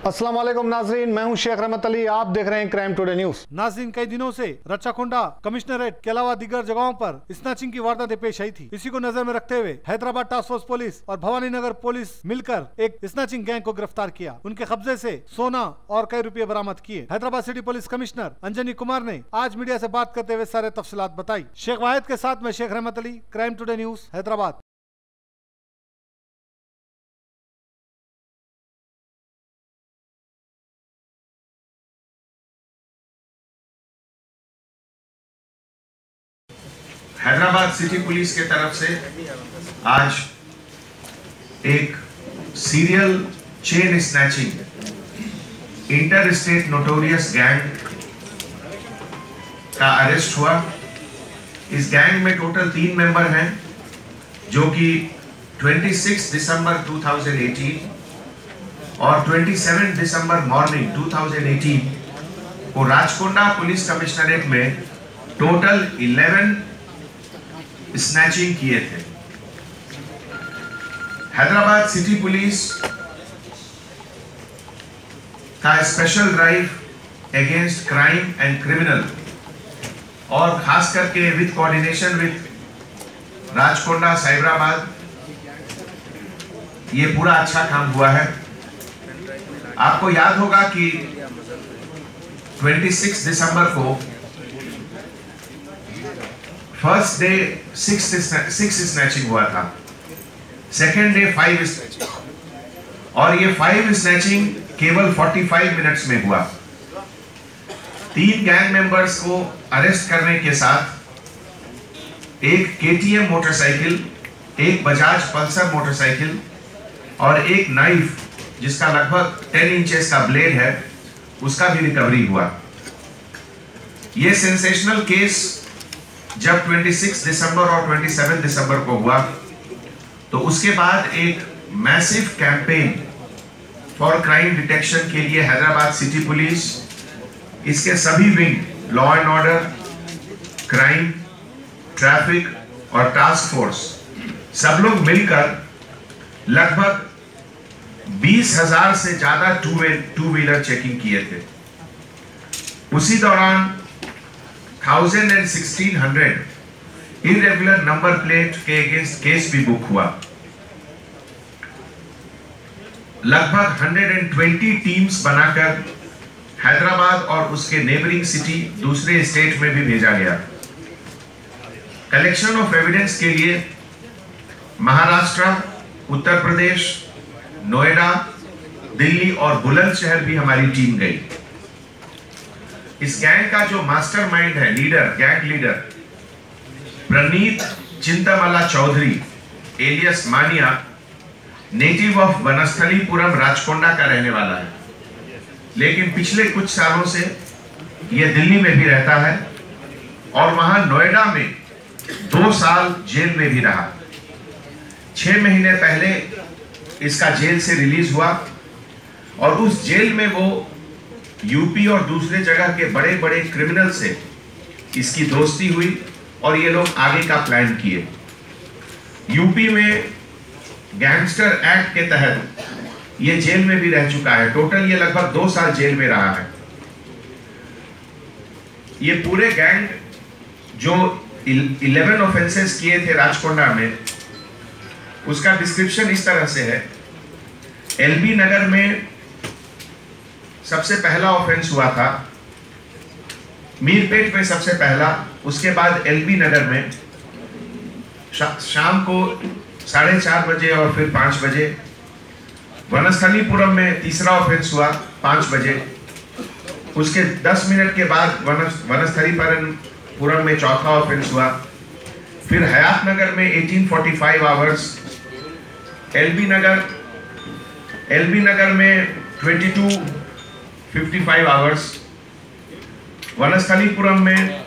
अस्सलाम वालेकुम नाजरीन, मैं हूं शेख रहमत अली। आप देख रहे हैं क्राइम टुडे न्यूज। नाजरीन, कई दिनों से रच्चाकोंडा कमिश्नरेट के अलावा दीगर जगहों पर स्नैचिंग की वारदातें पेश आई थी। इसी को नजर में रखते हुए हैदराबाद टास्क फोर्स पुलिस और भवानी नगर पुलिस मिलकर एक स्नैचिंग गैंग को गिरफ्तार किया। उनके कब्जे से सोना और कई रुपये बरामद किए। Hyderabad city police commissioner Anjani Kumar ने आज मीडिया से बात करते हुए सारे तफसीलात बताई। शेख वाहिद के साथ में शेख रहमत Ali, crime today news, Hyderabad. Hyderabad city police के तरफ से आज एक serial chain snatching inter state notorious gang का अरेस्ट हुआ। इस गैंग में टोटल 3 मेंबर हैं, जो कि 26 दिसंबर 2018 और 27 दिसंबर मॉर्निंग 2018 को राचकोंडा पुलिस कमिश्नरेट में टोटल 11 स्नैचिंग किए थे। हैदराबाद सिटी पुलिस का special drive against crime and criminal और खास करके with coordination with Rachakonda Cyberabad, ये पूरा अच्छा काम हुआ है। आपको याद होगा कि 26 दिसंबर को फर्स्ट डे 6 स्नैचिंग हुआ था, सेकेंड डे 5 स्नैचिंग, और ये 5 स्नैचिंग केवल 45 मिनट्स में हुआ। 3 गैंग मेंबर्स को अरेस्ट करने के साथ एक KTM मोटरसाइकिल, एक बजाज पल्सर मोटरसाइकिल और एक नाइफ जिसका लगभग 10 इंचेस का ब्लेड है, उसका भी रिकवरी हुआ। यह सेंसेशनल केस जब 26 दिसंबर और 27 दिसंबर को हुआ तो उसके बाद एक massive campaign for crime detection के लिए हैदराबाद सिटी पुलिस, इसके सभी wing, law and order, crime, traffic और टास्क फोर्स, सब लोग मिलकर लगभग 20,000 से ज्यादा टू व्हीलर चेकिंग किए थे। उसी दौरान 1000 and 1600 इरेगुलर नंबर प्लेट के अगेंस्ट केस भी बुक हुआ। लगभग 120 टीम्स बनाकर हैदराबाद और उसके नेबरिंग सिटी दूसरे स्टेट में भी भेजा गया। कलेक्शन ऑफ एविडेंस के लिए महाराष्ट्र, उत्तर प्रदेश, नोएडा, दिल्ली और बुलंदशहर भी हमारी टीम गई। इस गैंग का जो मास्टरमाइंड है, लीडर, गैंग लीडर प्रणीत चिंतामला चौधरी एलियस मानिया, नेटिव ऑफ वनस्थलीपुरम राचकोंडा का रहने वाला है, लेकिन पिछले कुछ सालों से यह दिल्ली में भी रहता है और वहां नोएडा में 2 साल जेल में भी रहा। 6 महीने पहले इसका जेल से रिलीज हुआ और उस जेल में वो यूपी और दूसरे जगह के बड़े बड़े क्रिमिनल से इसकी दोस्ती हुई और ये लोग आगे का प्लान किए। यूपी में गैंगस्टर एक्ट के तहत ये जेल में भी रह चुका है। टोटल ये लगभग 2 साल जेल में रहा है। ये पूरे गैंग जो 11 ऑफेंसेस किए थे राचकोंडा में, उसका डिस्क्रिप्शन इस तरह से है। एलबी नगर में सबसे पहला ऑफेंस हुआ था, मीरपेट में सबसे पहला, उसके बाद एलबी नगर में शाम को 4:30 बजे और फिर 5 बजे, वनस्थलीपुरम में तीसरा ऑफेंस हुआ 5 बजे, उसके 10 मिनट के बाद वनस्थलीपुरम में चौथा ऑफेंस हुआ, फिर हयात नगर में 1845 आवर्स, एलबी नगर में 2255 आवर्स, वनस्थलीपुरम में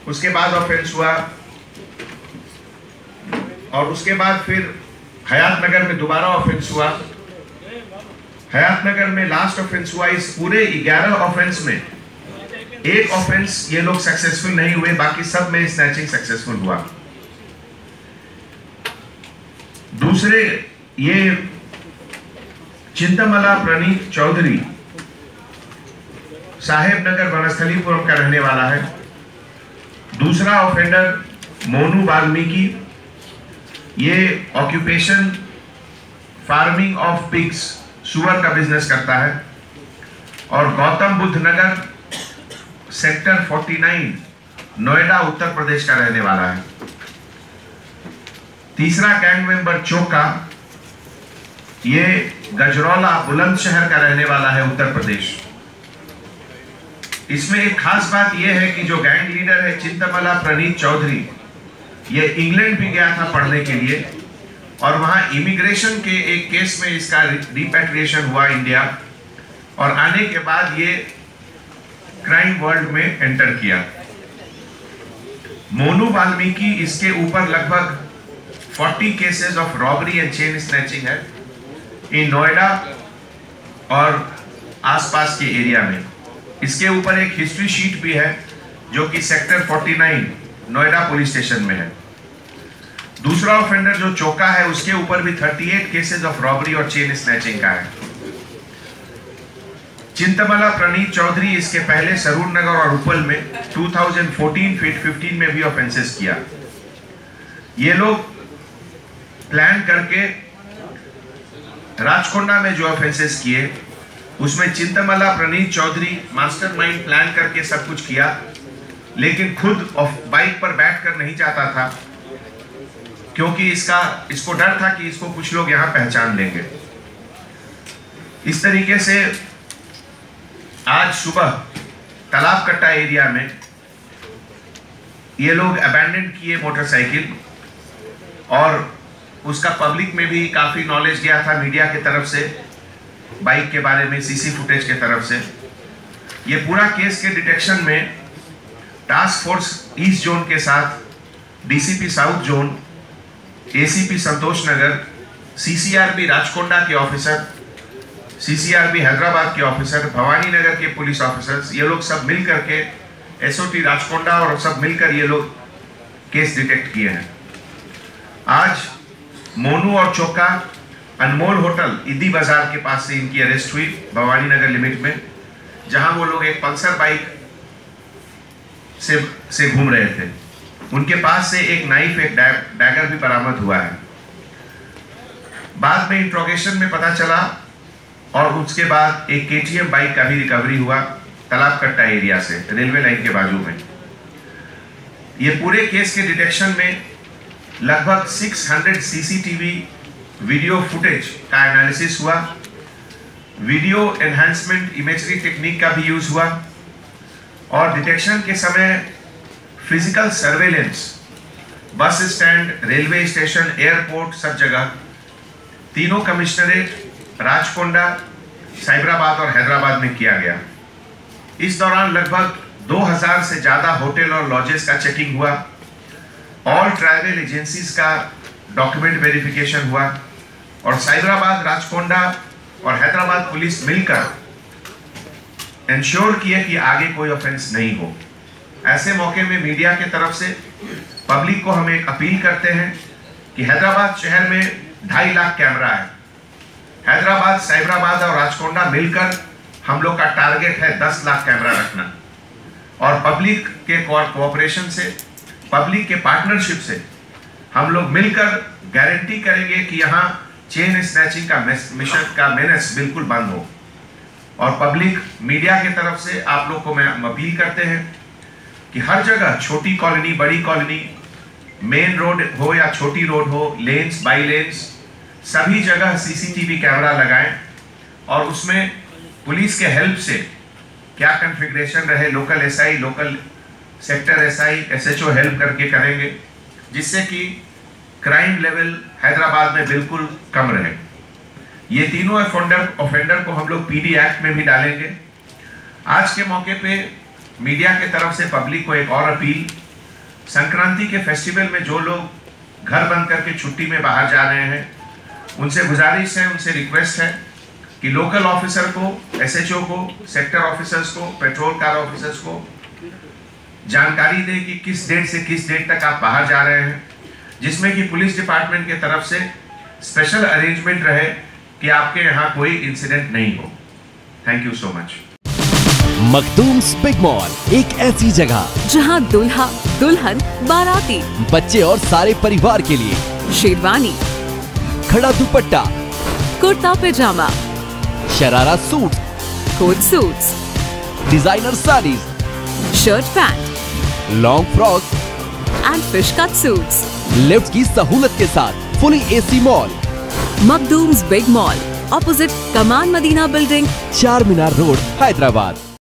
उसके बाद ऑफेंस हुआ और उसके बाद फिर हयात नगर में दोबारा ऑफेंस हुआ। हयात नगर में लास्ट ऑफेंस हुआ। इस पूरे 11 ऑफेंस में एक ऑफेंस ये लोग सक्सेसफुल नहीं हुए, बाकी सब में स्नैचिंग सक्सेसफुल हुआ। दूसरे ये चिंतामला प्रणीत चौधरी साहेब नगर वनस्थलीपुरम का रहने वाला है। दूसरा ऑफेंडर मोनू वाल्मीकि, ये ऑक्यूपेशन फार्मिंग ऑफ पिग्स, सुअर का बिजनेस करता है। और गौतम बुद्ध नगर सेक्टर 49 नोएडा उत्तर प्रदेश का रहने वाला है। तीसरा गैंग मेंबर चोका, ये गजरौला बुलंदशहर का रहने वाला है उत्तर प्रदेश। इसमें एक खास बात यह है कि जो गैंग लीडर है चिंतमला प्रणीत चौधरी, ये इंग्लैंड भी गया था पढ़ने के लिए और वहां इमिग्रेशन के एक केस में इसका रिपैट्रिएशन हुआ इंडिया और आने के बाद ये क्राइम वर्ल्ड में एंटर किया। मोनू वाल्मीकि, इसके ऊपर लगभग 40 cases of robbery and chain snatching है इन नोएडा और आसपास के एरिया में। इसके ऊपर एक हिस्ट्री शीट भी है जो कि सेक्टर 49 नोएडा पुलिस स्टेशन में है। दूसरा ऑफेंडर जो चोका है उसके ऊपर भी 38 केसेस ऑफ रॉबरी और चेन स्नैचिंग का है। चिंतमला प्रणीत चौधरी, इसके पहले सरूर नगर और उपल में 2014-15 में भी ऑफेंसेस किया। ये लोग प्लान करके राजकोंडा में जो ऑफेंसेस किए उसमें चिंतमला प्रणीत चौधरी मास्टरमाइंड प्लान करके सब कुछ किया, लेकिन खुद बाइक पर बैठकर नहीं जाता था क्योंकि इसको डर था कि इसको कुछ लोग यहां पहचान लेंगे। इस तरीके से आज सुबह तालाब कट्टा एरिया में ये लोग अबैंडन किए मोटरसाइकिल और उसका पब्लिक में भी काफी नॉलेज गया था मीडिया की तरफ से, बाइक के बारे में सीसी फुटेज के तरफ से। ये पूरा केस के डिटेक्शन में टास्क फोर्स ईस्ट जोन के साथ डीसीपी साउथ जोन, एसीपी संतोष नगर, सीसीआरबी राजकोंडा के ऑफिसर, सीसीआरबी हैदराबाद के ऑफिसर, भवानी नगर के पुलिस ऑफिसर्स, ये लोग सब मिल करके एसओटी राजकोंडा और सब मिलकर ये लोग केस डिटेक्ट किए हैं। आज मोनू और चोका अनमोल होटल इदी बाजार के पास से इनकी अरेस्ट हुई भवानी नगर लिमिट में, जहां वो लोग एक पल्सर बाइक से घूम रहे थे। उनके पास से एक नाइफ, एक डैगर भी बरामद हुआ है। बाद में इंट्रोगेशन में पता चला और उसके बाद एक केटीएम बाइक का भी रिकवरी हुआ तालाब कट्टा एरिया से, रेलवे लाइन के बाजू में। ये पूरे केस के डिटेक्शन में लगभग 600 सीसीटीवी वीडियो फुटेज का एनालिसिस हुआ, वीडियो एनहांसमेंट इमेजरी टेक्निक का भी यूज हुआ और डिटेक्शन के समय physical surveillance bus stand, railway station, airport, सब जगह, तीनों कमिश्नरेट राजकोंडा, साइबराबाद और हैदराबाद में किया गया। इस दौरान लगभग 2000 से ज्यादा होटल और लॉजेस का चेकिंग हुआ। ऑल ट्रैवल एजेंसीज का डॉक्यूमेंट वेरिफिकेशन हुआ और साइबराबाद, राजकोंडा और हैदराबाद पुलिस मिलकर इंश्योर किए कि आगे कोई ऑफेंस नहीं हो। ऐसे मौके में मीडिया के तरफ से पब्लिक को हम एक अपील करते हैं कि हैदराबाद शहर में 2.5 लाख कैमरा है। हैदराबाद, साइबराबाद और राजकोंडा मिलकर हम लोग का टारगेट है 10 लाख कैमरा रखना और पब्लिक के कोऑपरेशन से, पब्लिक के पार्टनरशिप से हम लोग मिलकर गारंटी करेंगे कि यहाँ चेन स्नैचिंग का मिशन का मेनेस बिल्कुल बंद हो। और पब्लिक मीडिया की तरफ से आप लोग को मैं अपील करते हैं कि हर जगह, छोटी कॉलोनी, बड़ी कॉलोनी, मेन रोड हो या छोटी रोड हो, लेन्स, बाई लेन्स, सभी जगह सीसीटीवी कैमरा लगाएं और उसमें पुलिस के हेल्प से क्या कॉन्फ़िगरेशन रहे, local SI, local sector SI, SHO help करके करेंगे, जिससे कि क्राइम लेवल हैदराबाद में बिल्कुल कम रहे। ये तीनों ऑफेंडर को हम लोग पीडी एक्ट में भी डालेंगे। आज के मौके पे मीडिया के तरफ से पब्लिक को एक और अपील, संक्रांति के फेस्टिवल में जो लोग घर बंद करके छुट्टी में बाहर जा रहे हैं, उनसे गुजारिश है, उनसे रिक्वेस्ट है कि लोकल ऑफिसर को, एसएचओ को, सेक्टर ऑफिसर्स को, पेट्रोल कार ऑफिसर्स को जानकारी दें कि किस डेट से किस डेट तक आप बाहर जा रहे हैं, जिसमें कि पुलिस डिपार्टमेंट की तरफ से स्पेशल अरेंजमेंट रहे कि आपके यहाँ कोई इंसिडेंट नहीं हो। Thank you so much. Makhdooms big mall, एक ऐसी जगह जहां दुल्हा दुल्हन बाराती, बच्चे और सारे परिवार के लिए शेरवानी, खड़ा dupatta, kurta pyjama, sharara suit, coat suits, designer sarees, shirt pant, long frock and fish cut suits. Lift की सहूलत के साथ fully AC mall, Makhdooms big mall, opposite Kaman Madina building, Char Minar road, Hyderabad.